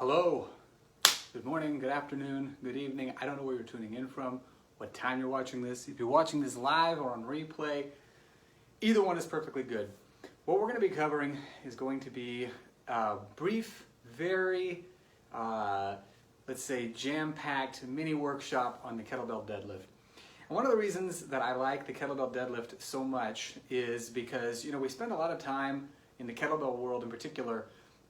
Hello, good morning, good afternoon, good evening. I don't know where you're tuning in from, what time you're watching this. If you're watching this live or on replay, either one is perfectly good. What we're going to be covering is going to be a brief, very, let's say, jam-packed mini workshop on the kettlebell deadlift. And one of the reasons that I like the kettlebell deadlift so much is because, we spend a lot of time in the kettlebell world in particular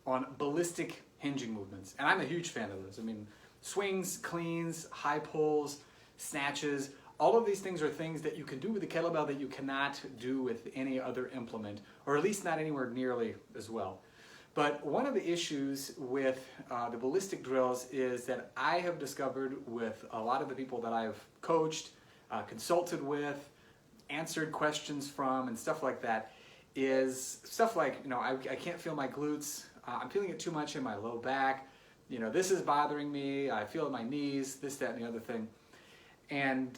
on ballistic hinging movements. And I'm a huge fan of those. I mean, swings, cleans, high pulls, snatches, all of these things are things that you can do with the kettlebell that you cannot do with any other implement, or at least not anywhere nearly as well. But one of the issues with the ballistic drills is that I have discovered with a lot of the people that I've coached, consulted with, answered questions from, and stuff like that, is stuff like, I can't feel my glutes, I'm feeling it too much in my low back, this is bothering me, I feel it in my knees, this, that, and the other thing. And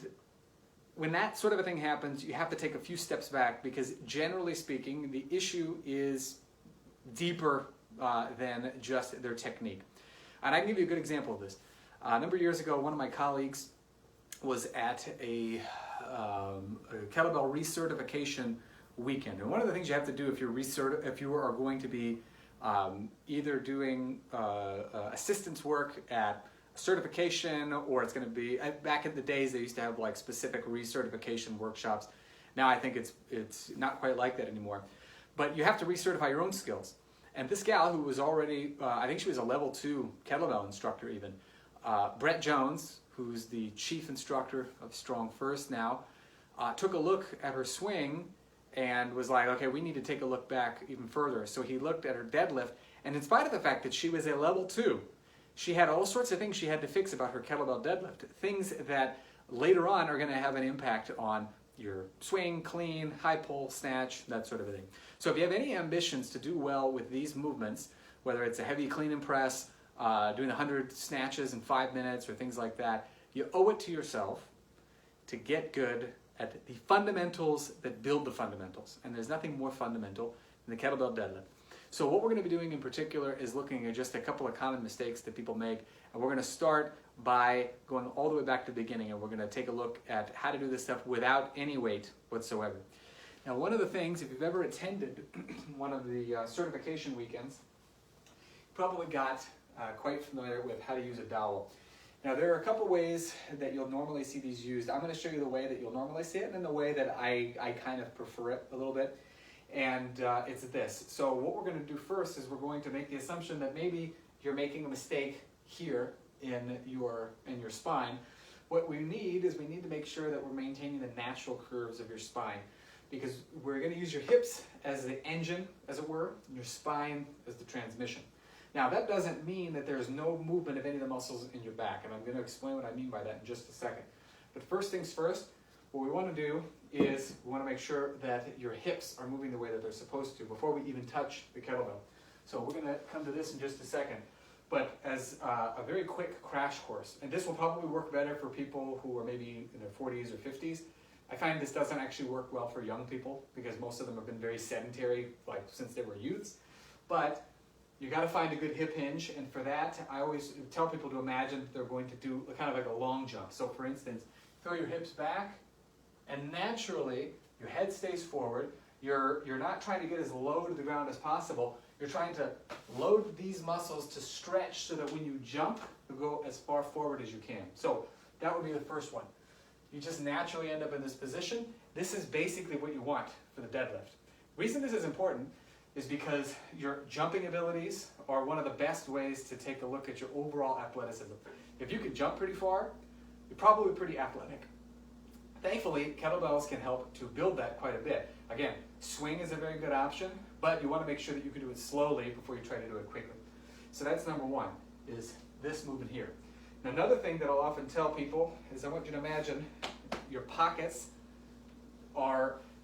when that sort of a thing happens, you have to take a few steps back because generally speaking, the issue is deeper than just their technique. And I can give you a good example of this. A number of years ago, one of my colleagues was at a kettlebell recertification weekend. And one of the things you have to do if you are going to be either doing assistance work at certification, or it's going to be, back in the days they used to have like specific recertification workshops. Now I think it's not quite like that anymore. But you have to recertify your own skills. And this gal who was already, I think she was a level 2 kettlebell instructor even, Brett Jones, who's the chief instructor of Strong First now, took a look at her swing and was like, okay, we need to take a look back even further. So he looked at her deadlift, and in spite of the fact that she was a level 2, she had all sorts of things she had to fix about her kettlebell deadlift, things that later on are going to have an impact on your swing, clean, high pull, snatch, that sort of a thing. So if you have any ambitions to do well with these movements, whether it's a heavy clean and press, doing 100 snatches in 5 minutes or things like that, you owe it to yourself to get good at the fundamentals that build the fundamentals. And there's nothing more fundamental than the kettlebell deadlift. So what we're going to be doing in particular is looking at just a couple of common mistakes that people make. And we're going to start by going all the way back to the beginning, and we're going to take a look at how to do this stuff without any weight whatsoever. Now, one of the things, if you've ever attended one of the certification weekends, you probably got quite familiar with how to use a dowel. Now, there are a couple ways that you'll normally see these used. I'm going to show you the way that you'll normally see it and then the way that I kind of prefer it a little bit. And it's this. So what we're going to do first is we're going to make the assumption that maybe you're making a mistake here in your spine. What we need is we need to make sure that we're maintaining the natural curves of your spine, because we're going to use your hips as the engine, as it were, and your spine as the transmission. Now, that doesn't mean that there's no movement of any of the muscles in your back, and I'm going to explain what I mean by that in just a second. But first things first, what we want to do is we want to make sure that your hips are moving the way that they're supposed to before we even touch the kettlebell. So we're going to come to this in just a second. But as a very quick crash course, and this will probably work better for people who are maybe in their 40s or 50s. I find this doesn't actually work well for young people because most of them have been very sedentary since they were youths. But you got to find a good hip hinge, and for that, I always tell people to imagine they're going to do kind of like a long jump. So for instance, throw your hips back, and naturally, your head stays forward. You're not trying to get as low to the ground as possible. You're trying to load these muscles to stretch so that when you jump, you go as far forward as you can. So that would be the first one. You just naturally end up in this position. This is basically what you want for the deadlift. The reason this is important is because your jumping abilities are one of the best ways to take a look at your overall athleticism. If you can jump pretty far, you're probably pretty athletic. Thankfully, kettlebells can help to build that quite a bit. Again, swing is a very good option, but you want to make sure that you can do it slowly before you try to do it quickly. So that's number one, is this movement here. Now, another thing that I'll often tell people is I want you to imagine your pockets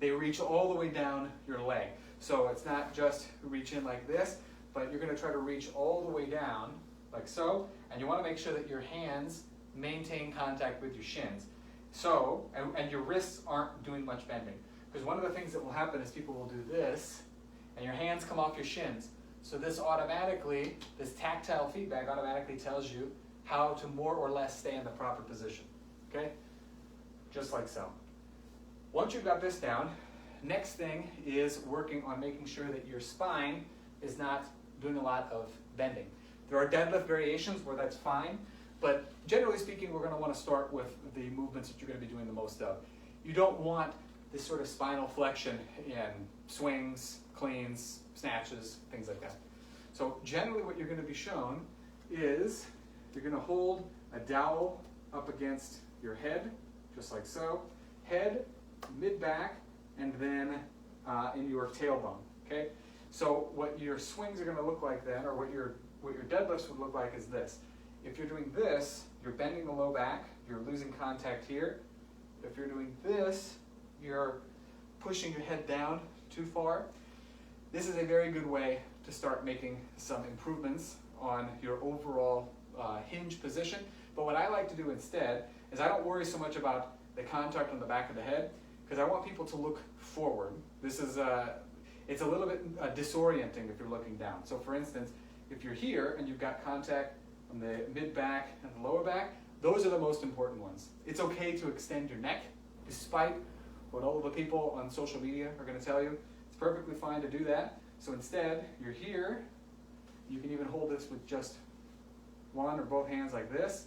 they reach all the way down your leg. So it's not just reach in like this, but you're going to try to reach all the way down like so, and you want to make sure that your hands maintain contact with your shins. So, and your wrists aren't doing much bending. Because one of the things that will happen is people will do this, and your hands come off your shins. So this tactile feedback automatically tells you how to more or less stay in the proper position, okay? Just like so. Once you've got this down, next thing is working on making sure that your spine is not doing a lot of bending. There are deadlift variations where that's fine, but generally speaking, we're gonna wanna start with the movements that you're gonna be doing the most of. You don't want this sort of spinal flexion in swings, cleans, snatches, things like that. So generally what you're gonna be shown is you're gonna hold a dowel up against your head, just like so. Head, mid-back, and then in your tailbone, okay? So what your swings are gonna look like then, or what your deadlifts would look like is this. If you're doing this, you're bending the low back, you're losing contact here. If you're doing this, you're pushing your head down too far. This is a very good way to start making some improvements on your overall hinge position. But what I like to do instead is I don't worry so much about the contact on the back of the head, because I want people to look forward. This is it's a little bit disorienting if you're looking down. So for instance, if you're here and you've got contact on the mid-back and the lower back, those are the most important ones. It's okay to extend your neck, despite what all of the people on social media are going to tell you. It's perfectly fine to do that. So instead, you're here. You can even hold this with just one or both hands like this,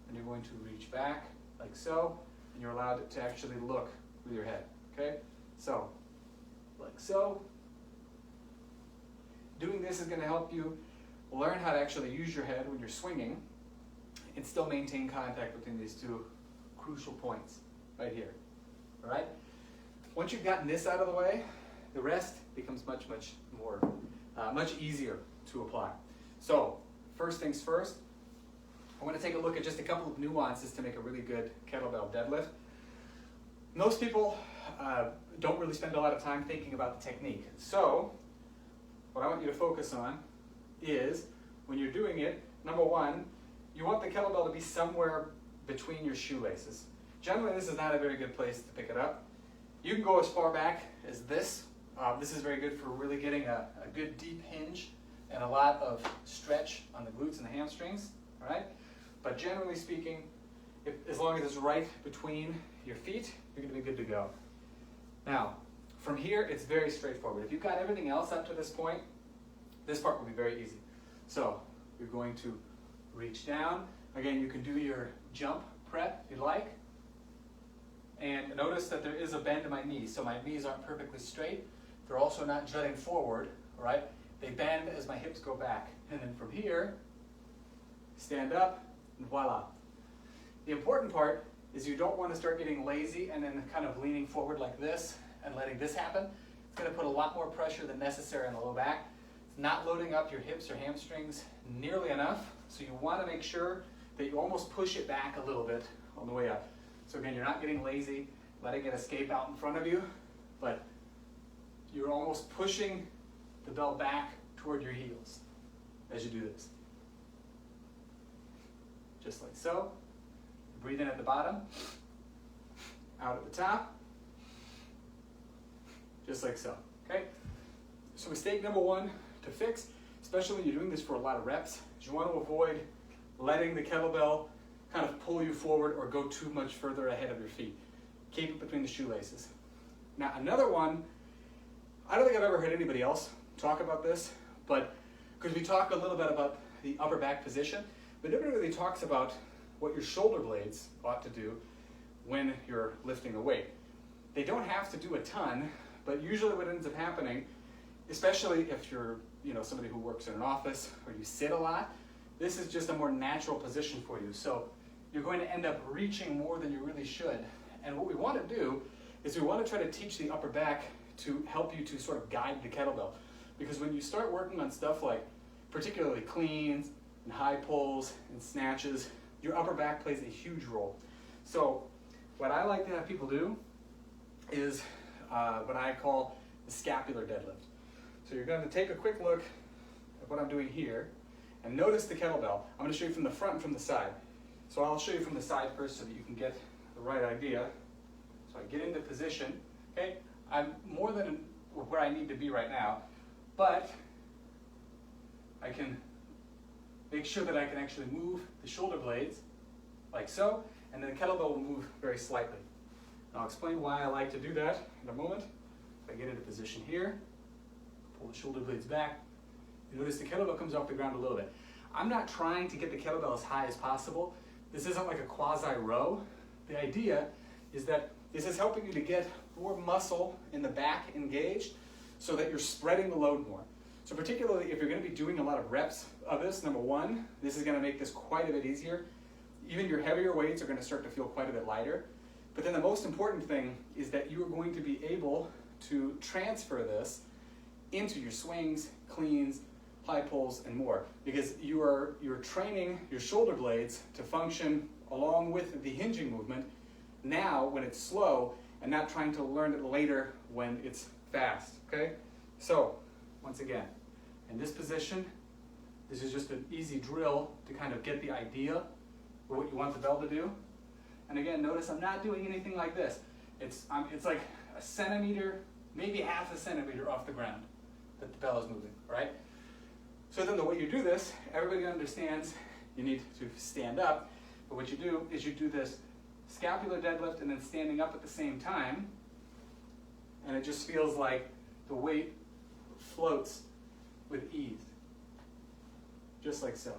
and you're going to reach back like so, and you're allowed to actually look with your head, okay? So, like so. Doing this is going to help you learn how to actually use your head when you're swinging and still maintain contact between these two crucial points right here, all right? Once you've gotten this out of the way, the rest becomes much more, much easier to apply. So, first things first, I want to take a look at just a couple of nuances to make a really good kettlebell deadlift. Most people don't really spend a lot of time thinking about the technique. So, what I want you to focus on is, when you're doing it, number one, you want the kettlebell to be somewhere between your shoelaces. Generally, this is not a very good place to pick it up. You can go as far back as this. This is very good for really getting a good deep hinge and a lot of stretch on the glutes and the hamstrings, all right? But generally speaking, as long as it's right between your feet, you're gonna be good to go. Now, from here, it's very straightforward. If you've got everything else up to this point, this part will be very easy. So, you're going to reach down. Again, you can do your jump prep if you like. And notice that there is a bend in my knees, so my knees aren't perfectly straight. They're also not jutting forward, all right? They bend as my hips go back. And then from here, stand up, and voila. The important part is you don't want to start getting lazy and then kind of leaning forward like this and letting this happen. It's going to put a lot more pressure than necessary on the low back. It's not loading up your hips or hamstrings nearly enough, so you want to make sure that you almost push it back a little bit on the way up. So again, you're not getting lazy, letting it escape out in front of you, but you're almost pushing the bell back toward your heels as you do this. Just like so. Breathe in at the bottom, out at the top, just like so, okay? So mistake number one to fix, especially when you're doing this for a lot of reps, is you want to avoid letting the kettlebell kind of pull you forward or go too much further ahead of your feet. Keep it between the shoelaces. Now another one, I don't think I've ever heard anybody else talk about this, but because we talk a little bit about the upper back position, but nobody really talks about what your shoulder blades ought to do when you're lifting the weight. They don't have to do a ton, but usually what ends up happening, especially if you're somebody who works in an office or you sit a lot, this is just a more natural position for you. So you're going to end up reaching more than you really should. And what we want to do is we want to try to teach the upper back to help you to sort of guide the kettlebell. Because when you start working on stuff like particularly cleans and high pulls and snatches, your upper back plays a huge role. So what I like to have people do is what I call the scapular deadlift. So you're going to take a quick look at what I'm doing here and notice the kettlebell. I'm going to show you from the front and from the side. So I'll show you from the side first so that you can get the right idea. So I get into position, okay? I'm more than where I need to be right now, but can make sure that I can actually move the shoulder blades like so, and then the kettlebell will move very slightly. And I'll explain why I like to do that in a moment. If I get into position here, pull the shoulder blades back, you notice the kettlebell comes off the ground a little bit. I'm not trying to get the kettlebell as high as possible. This isn't like a quasi row. The idea is that this is helping you to get more muscle in the back engaged so that you're spreading the load more. So particularly if you're going to be doing a lot of reps of this, number one, this is going to make this quite a bit easier. Even your heavier weights are going to start to feel quite a bit lighter. But then the most important thing is that you are going to be able to transfer this into your swings, cleans, high pulls, and more, because you're training your shoulder blades to function along with the hinging movement now when it's slow, and not trying to learn it later when it's fast, okay? So, once again, in this position, this is just an easy drill to kind of get the idea of what you want the bell to do. And again, notice I'm not doing anything like this. It's like a centimeter, maybe half a centimeter off the ground that the bell is moving, right? So then the way you do this, everybody understands you need to stand up, but what you do is you do this scapular deadlift and then standing up at the same time, and it just feels like the weight floats with ease, just like so.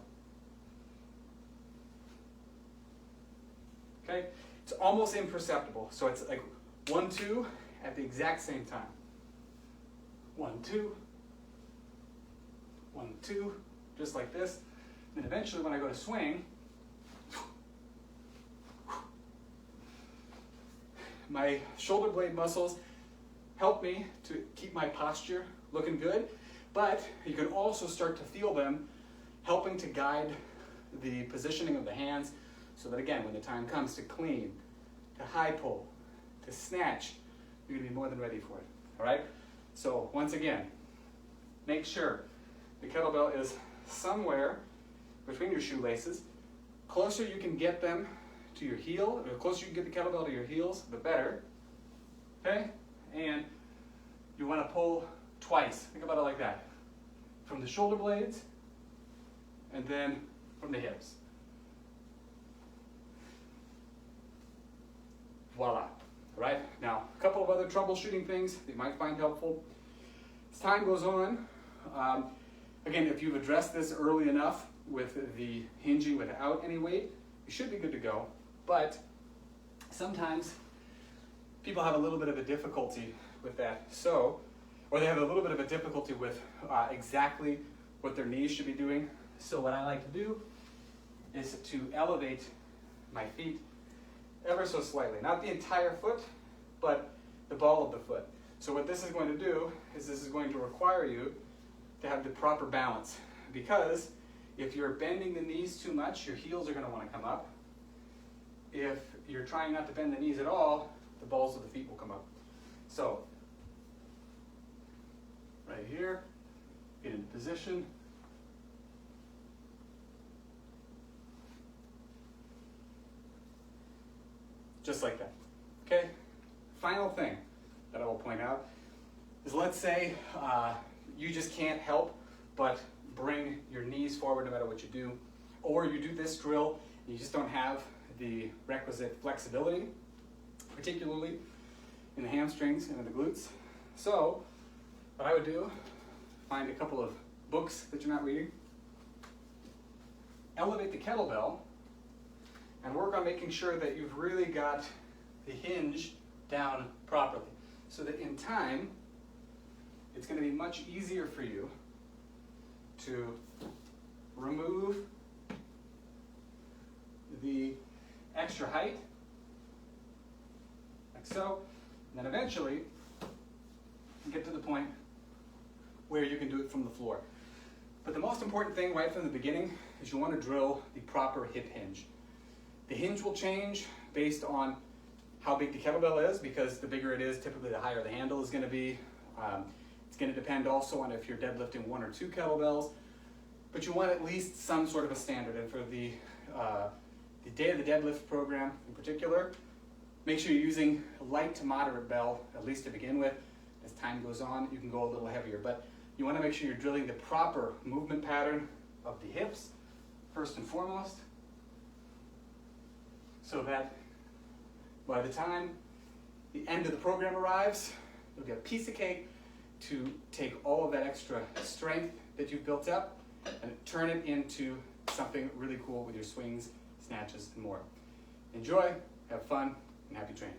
Okay, it's almost imperceptible, so it's like 1, 2 at the exact same time. 1, 2, 1, 2, just like this. And then eventually when I go to swing, my shoulder blade muscles help me to keep my posture looking good, but you can also start to feel them helping to guide the positioning of the hands, so that again, when the time comes to clean, to high pull, to snatch, you're gonna be more than ready for it, all right? So once again, make sure the kettlebell is somewhere between your shoelaces. Closer you can get them to your heel, or the closer you can get the kettlebell to your heels, the better, okay? And you wanna pull twice, think about it like that. From the shoulder blades, and then from the hips. Voila, all right? Now, a couple of other troubleshooting things that you might find helpful. As time goes on, again, if you've addressed this early enough with the hinging without any weight, you should be good to go. But sometimes people have a little bit of a difficulty with that. So, or they have a little bit of a difficulty with exactly what their knees should be doing. So what I like to do is to elevate my feet ever so slightly. Not the entire foot, but the ball of the foot. So what this is going to do is this is going to require you to have the proper balance, because if you're bending the knees too much, your heels are going to want to come up. If you're trying not to bend the knees at all, the balls of the feet will come up. So, right here, get into position. Just like that, okay? Final thing that I will point out is, let's say you just can't help but bring your knees forward no matter what you do, or you do this drill and you just don't have the requisite flexibility, particularly in the hamstrings and in the glutes. So what I would do, find a couple of books that you're not reading, elevate the kettlebell, and work on making sure that you've really got the hinge down properly, so that in time, it's going to be much easier for you to remove the extra height, like so, and then eventually get to the point where you can do it from the floor. But the most important thing right from the beginning is you want to drill the proper hip hinge. The hinge will change based on how big the kettlebell is, because the bigger it is, typically the higher the handle is going to be. It's going to depend also on if you're deadlifting 1 or 2 kettlebells, but you want at least some sort of a standard. And for the day of the deadlift program in particular, make sure you're using a light to moderate bell, at least to begin with. As time goes on, you can go a little heavier, but You want to make sure you're drilling the proper movement pattern of the hips, first and foremost, so that by the time the end of the program arrives, you'll get a piece of cake to take all of that extra strength that you've built up and turn it into something really cool with your swings, snatches, and more. Enjoy, have fun, and happy training.